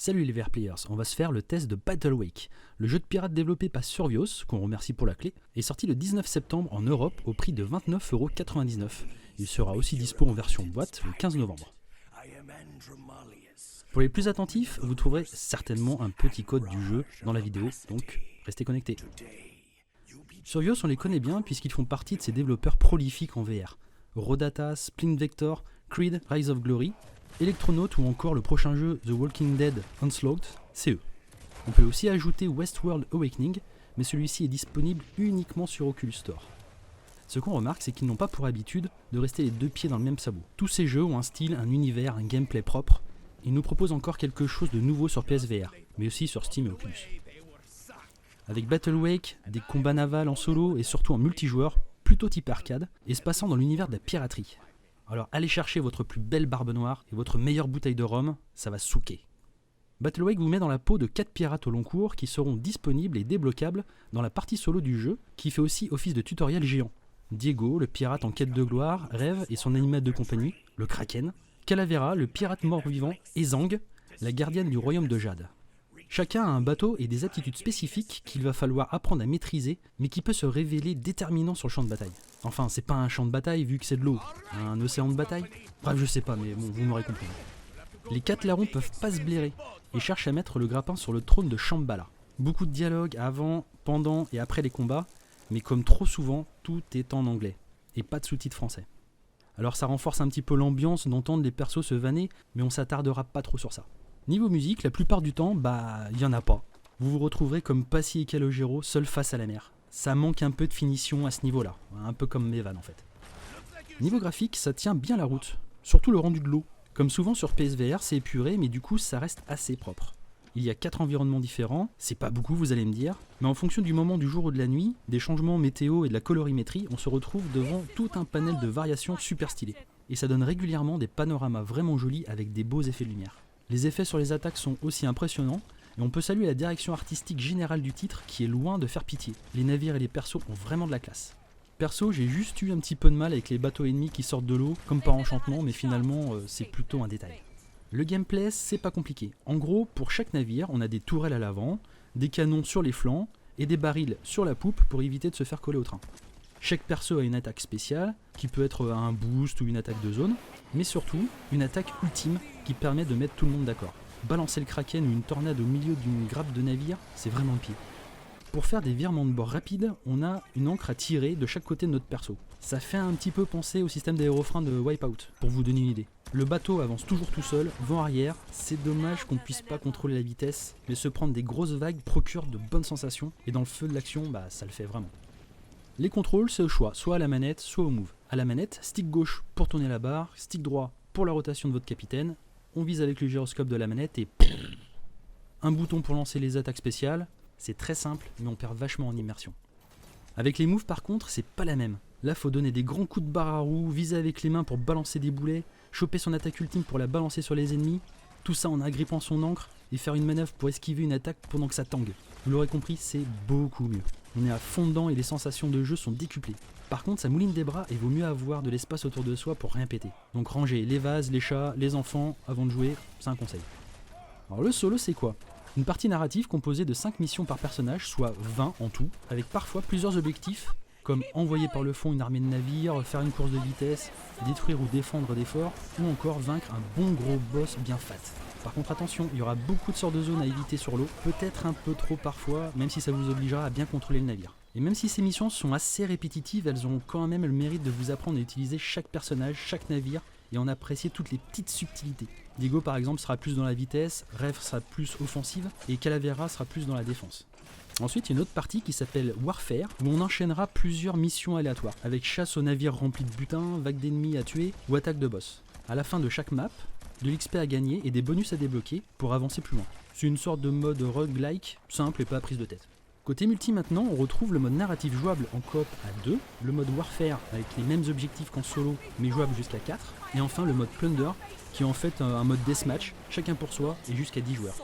Salut les VR Players, on va se faire le test de Battlewake. Le jeu de pirate développé par Survios, qu'on remercie pour la clé, est sorti le 19 septembre en Europe au prix de 29,99€. Il sera aussi dispo en version boîte le 15 novembre. Pour les plus attentifs, vous trouverez certainement un petit code du jeu dans la vidéo, donc restez connectés. Survios, on les connaît bien puisqu'ils font partie de ces développeurs prolifiques en VR. Rodata, Splint Vector, Creed, Rise of Glory, Electronaut ou encore le prochain jeu The Walking Dead Onslaught, c'est eux. On peut aussi ajouter Westworld Awakening, mais celui-ci est disponible uniquement sur Oculus Store. Ce qu'on remarque, c'est qu'ils n'ont pas pour habitude de rester les deux pieds dans le même sabot. Tous ces jeux ont un style, un univers, un gameplay propre. Ils nous proposent encore quelque chose de nouveau sur PSVR, mais aussi sur Steam et Oculus. Avec Battlewake, des combats navals en solo et surtout en multijoueur, plutôt type arcade, et se passant dans l'univers de la piraterie. Alors allez chercher votre plus belle barbe noire et votre meilleure bouteille de rhum, ça va souquer. Battlewake vous met dans la peau de 4 pirates au long cours qui seront disponibles et débloquables dans la partie solo du jeu, qui fait aussi office de tutoriel géant. Diego, le pirate en quête de gloire, Rêve et son animal de compagnie, le Kraken, Calavera, le pirate mort-vivant, et Zang, la gardienne du royaume de Jade. Chacun a un bateau et des aptitudes spécifiques qu'il va falloir apprendre à maîtriser, mais qui peut se révéler déterminant sur le champ de bataille. Enfin, c'est pas un champ de bataille vu que c'est de l'eau, un océan de bataille. Bref, je sais pas, mais bon, vous m'aurez compris. Les 4 larrons peuvent pas se blairer et cherchent à mettre le grappin sur le trône de Shambhala. Beaucoup de dialogues avant, pendant et après les combats, mais comme trop souvent, tout est en anglais, et pas de sous-titres français. Alors ça renforce un petit peu l'ambiance d'entendre les persos se vanner, mais on s'attardera pas trop sur ça. Niveau musique, la plupart du temps, y en a pas. Vous vous retrouverez comme Passy et Calogero, seul face à la mer. Ça manque un peu de finition à ce niveau-là, un peu comme Mevan en fait. Niveau graphique, ça tient bien la route, surtout le rendu de l'eau. Comme souvent sur PSVR, c'est épuré, mais du coup ça reste assez propre. Il y a 4 environnements différents, c'est pas beaucoup vous allez me dire, mais en fonction du moment du jour ou de la nuit, des changements météo et de la colorimétrie, on se retrouve devant tout un panel de variations super stylées. Et ça donne régulièrement des panoramas vraiment jolis avec des beaux effets de lumière. Les effets sur les attaques sont aussi impressionnants, et on peut saluer la direction artistique générale du titre qui est loin de faire pitié. Les navires et les persos ont vraiment de la classe. Perso, j'ai juste eu un petit peu de mal avec les bateaux ennemis qui sortent de l'eau, comme par enchantement, mais finalement c'est plutôt un détail. Le gameplay, c'est pas compliqué. En gros, pour chaque navire, on a des tourelles à l'avant, des canons sur les flancs, et des barils sur la poupe pour éviter de se faire coller au train. Chaque perso a une attaque spéciale, qui peut être un boost ou une attaque de zone, mais surtout une attaque ultime qui permet de mettre tout le monde d'accord. Balancer le Kraken ou une tornade au milieu d'une grappe de navire, c'est vraiment le pire. Pour faire des virements de bord rapides, on a une ancre à tirer de chaque côté de notre perso. Ça fait un petit peu penser au système d'aérofrein de Wipeout, pour vous donner une idée. Le bateau avance toujours tout seul, vent arrière, c'est dommage qu'on ne puisse pas contrôler la vitesse, mais se prendre des grosses vagues procure de bonnes sensations, et dans le feu de l'action, ça le fait vraiment. Les contrôles, c'est au choix, soit à la manette, soit au move. À la manette, stick gauche pour tourner la barre, stick droit pour la rotation de votre capitaine, on vise avec le gyroscope de la manette et un bouton pour lancer les attaques spéciales, c'est très simple mais on perd vachement en immersion. Avec les moves par contre, c'est pas la même. Là faut donner des grands coups de barre à roue, viser avec les mains pour balancer des boulets, choper son attaque ultime pour la balancer sur les ennemis, tout ça en agrippant son ancre et faire une manœuvre pour esquiver une attaque pendant que ça tangue. Vous l'aurez compris, c'est beaucoup mieux. On est à fond dedans et les sensations de jeu sont décuplées. Par contre, ça mouline des bras et vaut mieux avoir de l'espace autour de soi pour rien péter. Donc rangez les vases, les chats, les enfants avant de jouer, c'est un conseil. Alors le solo c'est quoi ? Une partie narrative composée de 5 missions par personnage, soit 20 en tout, avec parfois plusieurs objectifs, comme envoyer par le fond une armée de navires, faire une course de vitesse, détruire ou défendre des forts, ou encore vaincre un bon gros boss bien fat. Par contre attention, il y aura beaucoup de sortes de zones à éviter sur l'eau, peut-être un peu trop parfois, même si ça vous obligera à bien contrôler le navire. Et même si ces missions sont assez répétitives, elles ont quand même le mérite de vous apprendre à utiliser chaque personnage, chaque navire, et en apprécier toutes les petites subtilités. Diego par exemple sera plus dans la vitesse, Rêve sera plus offensive, et Calavera sera plus dans la défense. Ensuite, il y a une autre partie qui s'appelle Warfare, où on enchaînera plusieurs missions aléatoires, avec chasse aux navires remplis de butin, vagues d'ennemis à tuer, ou attaque de boss. À la fin de chaque map, de l'XP à gagner et des bonus à débloquer pour avancer plus loin. C'est une sorte de mode roguelike, simple et pas prise de tête. Côté multi maintenant, on retrouve le mode narratif jouable en coop à 2, le mode Warfare avec les mêmes objectifs qu'en solo mais jouable jusqu'à 4, et enfin le mode Plunder qui est en fait un mode deathmatch, chacun pour soi et jusqu'à 10 joueurs.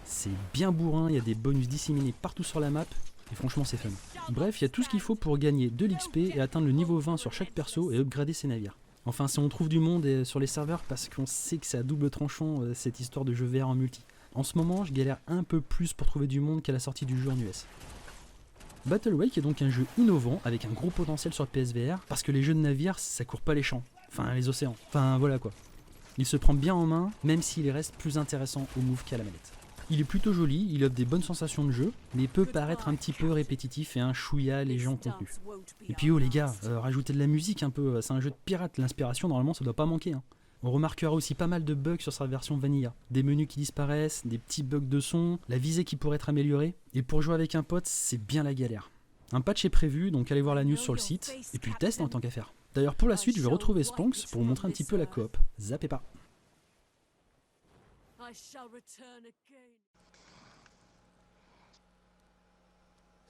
C'est bien bourrin, il y a des bonus disséminés partout sur la map, et franchement c'est fun. Bref, il y a tout ce qu'il faut pour gagner de l'XP et atteindre le niveau 20 sur chaque perso et upgrader ses navires. Enfin si on trouve du monde sur les serveurs parce qu'on sait que c'est à double tranchant cette histoire de jeu VR en multi. En ce moment, je galère un peu plus pour trouver du monde qu'à la sortie du jeu en US. Battlewake est donc un jeu innovant avec un gros potentiel sur le PSVR parce que les jeux de navires ça court pas les champs, enfin les océans, enfin voilà quoi. Il se prend bien en main même s'il reste plus intéressant au move qu'à la manette. Il est plutôt joli, il offre des bonnes sensations de jeu, mais peut paraître un petit peu répétitif et un chouïa léger en contenu. Et puis oh les gars, rajoutez de la musique un peu, c'est un jeu de pirate, l'inspiration normalement ça doit pas manquer. Hein. On remarquera aussi pas mal de bugs sur sa version vanilla. Des menus qui disparaissent, des petits bugs de son, la visée qui pourrait être améliorée. Et pour jouer avec un pote, c'est bien la galère. Un patch est prévu, donc allez voir la news sur le site, et puis le test en tant qu'à faire. D'ailleurs pour la suite, je vais retrouver Spanx pour vous montrer un petit peu la coop. Zappez pas.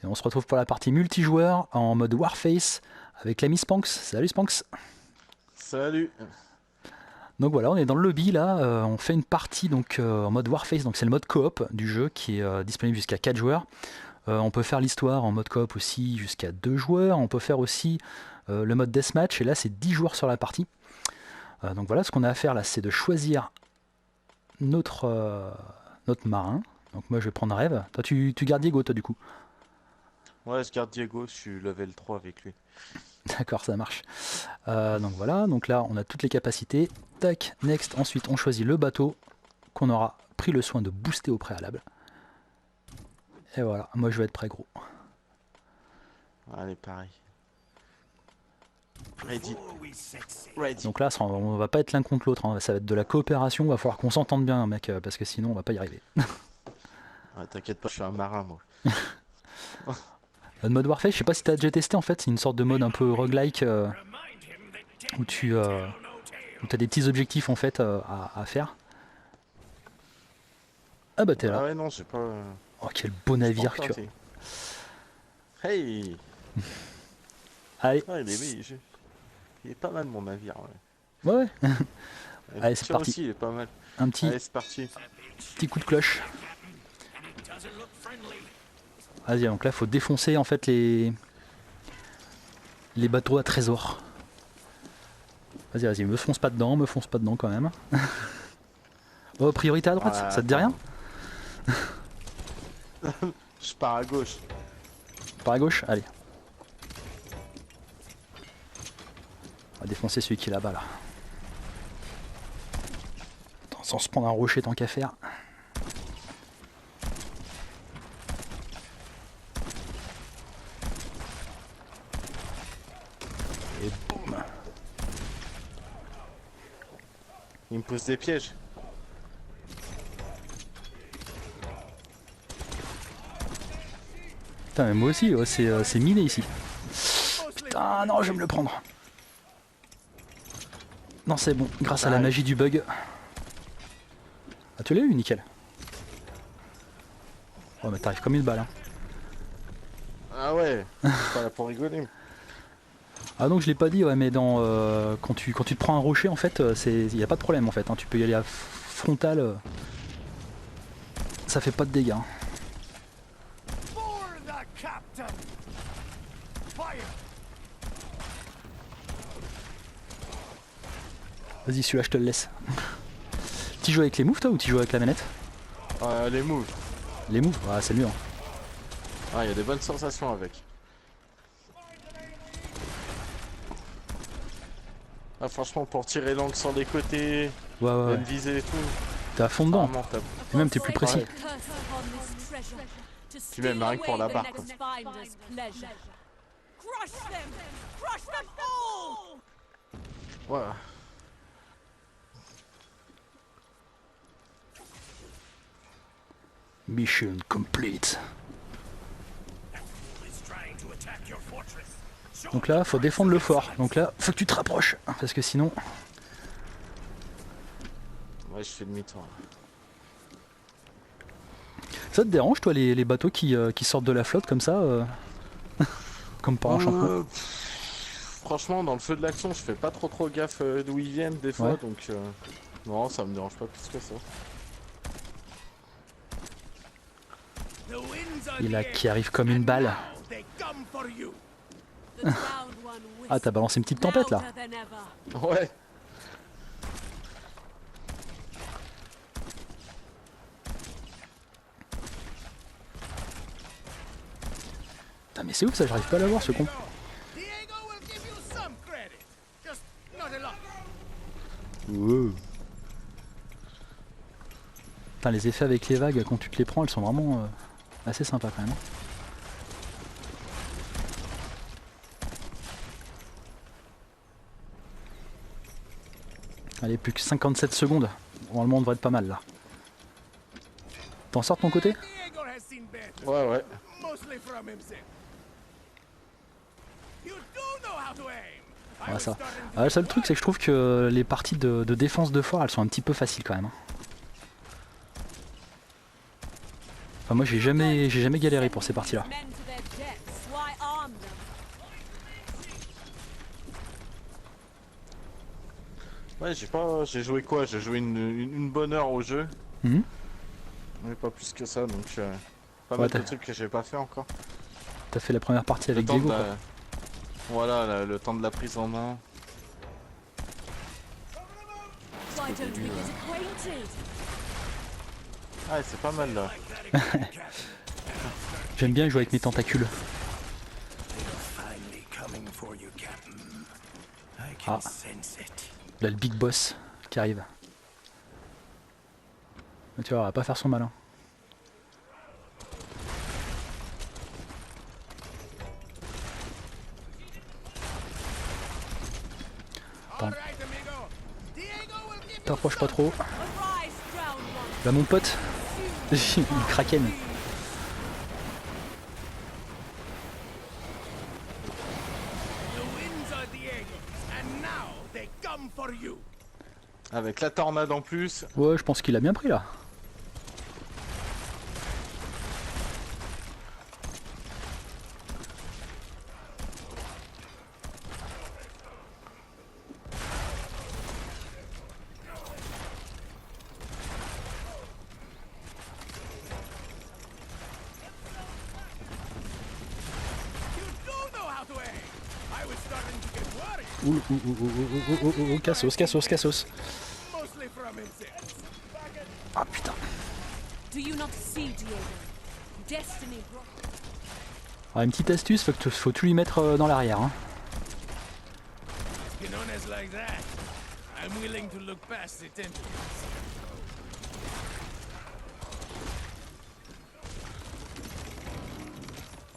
Et on se retrouve pour la partie multijoueur en mode Warface avec l'ami Spanx. Salut Spanx. Salut. Donc voilà, on est dans le lobby là, on fait une partie donc en mode Warface, donc c'est le mode coop du jeu qui est disponible jusqu'à 4 joueurs. On peut faire l'histoire en mode coop aussi jusqu'à 2 joueurs, on peut faire aussi le mode deathmatch et là c'est 10 joueurs sur la partie. Donc voilà, ce qu'on a à faire là c'est de choisir notre marin. Donc moi je vais prendre Rêve. Toi tu gardes Diego toi du coup. Ouais, je garde Diego, je suis level 3 avec lui. D'accord, ça marche. Donc voilà, donc là on a toutes les capacités. Tac, next, ensuite on choisit le bateau qu'on aura pris le soin de booster au préalable. Et voilà, moi je vais être prêt gros. Allez, pareil. Ready. Ready. Donc là on va pas être l'un contre l'autre, hein. Ça va être de la coopération, va falloir qu'on s'entende bien mec, parce que sinon on va pas y arriver. Ouais, t'inquiète pas, je suis un marin moi. Le mode Warface, je sais pas si t'as déjà testé en fait, c'est une sorte de mode un peu roguelike où tu as des petits objectifs en fait à faire. Ah bah t'es là. Ah ouais, non, j'ai pas. Oh quel beau navire que tu as. Hey. Allez. Ah, il est pas mal mon navire. Ouais. Ouais. Allez, c'est parti. Aussi, il est pas mal. Un petit, Allez, c'est parti. petit coup de cloche. Vas-y, donc là, faut défoncer en fait les bateaux à trésor. Vas-y, me fonce pas dedans quand même. Oh, priorité à droite, Ah, ça te dit rien? Je pars à gauche. Par à gauche? Allez. On va défoncer celui qui est là-bas là. Attends, sans se prendre un rocher tant qu'à faire. Et boum. Il me pose des pièges. Putain, mais moi aussi, ouais, c'est miné ici. Putain, non, je vais me le prendre. Non, c'est bon, grâce à la magie du bug. Ah, tu l'as eu, nickel. Oh, mais t'arrives comme une balle. Hein. Ah ouais, c'est pas là pour rigoler. Ah donc je l'ai pas dit, ouais, mais quand tu te prends un rocher en fait, il n'y a pas de problème en fait, hein, tu peux y aller à frontal, ça fait pas de dégâts. Hein. Vas-y, celui-là je te le laisse. Tu joues avec les moves toi ou tu joues avec la manette? Les moves. Les moves, ouais, c'est mieux. Hein. Ah, il y a des bonnes sensations avec. Ah, franchement, pour tirer l'angle sur les côtés, Ouais. même viser et tout. T'es à fond dedans. Vraiment, Et même t'es plus précis. Puis même rien que pour la barre quoi. Ouais. Mission complete. Donc là, faut défendre le fort. Donc là, faut que tu te rapproches. Parce que sinon... Ouais, je fais demi-tour. Ça te dérange, toi, les bateaux qui sortent de la flotte comme ça comme par enchantement? Franchement, dans le feu de l'action, je fais pas trop gaffe d'où ils viennent des fois, Ouais. donc non, ça me dérange pas plus que ça. Et là, qui arrive comme une balle. Ah, t'as balancé une petite tempête là. Ouais. Putain, mais c'est ouf ça, j'arrive pas à l'avoir ce con. Wow. Putain, les effets avec les vagues, quand tu te les prends, elles sont vraiment assez sympas quand même. Allez, plus que 57 secondes. Normalement, on devrait être pas mal là. T'en sors de ton côté? Ouais, ouais. Ouais, ça. Ah, le seul truc, c'est que je trouve que les parties de défense de fort, elles sont un petit peu faciles quand même. Hein. Enfin, moi, j'ai jamais galéré pour ces parties-là. Ouais, j'ai joué quoi? J'ai joué une bonne heure au jeu. Mhm. Mais pas plus que ça, donc pas Ouais, mal de trucs que j'ai pas fait encore. T'as fait la première partie avec Le temps Diego, de quoi. Voilà, le temps de la prise en main. Ah, c'est pas mal là. J'aime bien jouer avec mes tentacules. Ah, là le big boss qui arrive. Mais tu vois, on va pas faire son malin. Attends. T'approches pas trop. Là mon pote, il kraken. Avec la tornade en plus. Ouais, je pense qu'il a bien pris là. Cassos. Ah putain. Ah, une petite astuce, faut tout lui mettre dans l'arrière. Hein.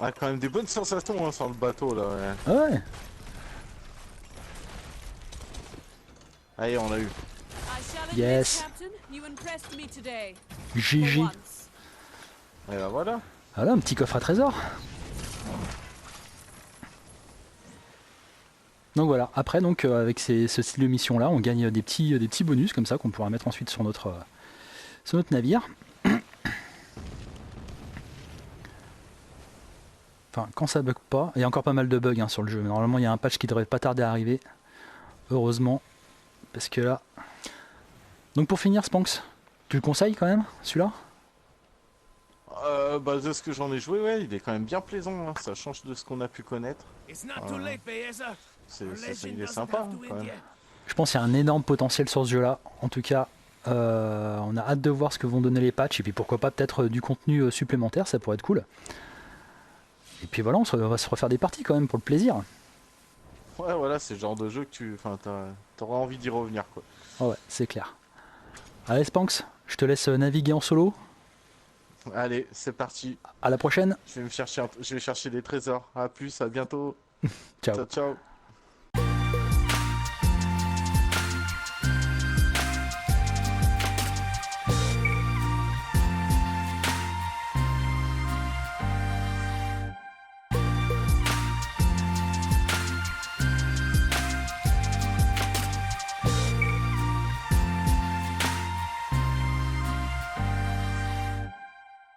Ah, quand même des bonnes sensations hein, sur le bateau là. Ouais. Ah ouais. Allez, on l'a eu. Yes. GG. Et bah voilà. Voilà, un petit coffre à trésor. Donc voilà, après donc avec ce style de mission là, on gagne des petits bonus comme ça qu'on pourra mettre ensuite sur notre navire. Enfin, quand ça bug pas, il y a encore pas mal de bugs hein, sur le jeu, mais normalement il y a un patch qui devrait pas tarder à arriver. Heureusement, parce que là... Donc pour finir, Spanx, tu le conseilles quand même, celui-là? Bah de ce que j'en ai joué, ouais, il est quand même bien plaisant, hein. Ça change de ce qu'on a pu connaître. Il est sympa hein, quand même. Je pense qu'il y a un énorme potentiel sur ce jeu-là. En tout cas, on a hâte de voir ce que vont donner les patchs, et puis pourquoi pas peut-être du contenu supplémentaire, ça pourrait être cool. Et puis voilà, on va se refaire des parties quand même pour le plaisir. Ouais, voilà, c'est le genre de jeu que t'auras envie d'y revenir quoi. Oh ouais, c'est clair. Allez Spanx, je te laisse naviguer en solo. Allez, c'est parti. À la prochaine. Je vais chercher des trésors. À plus, à bientôt. Ciao. Ciao, ciao.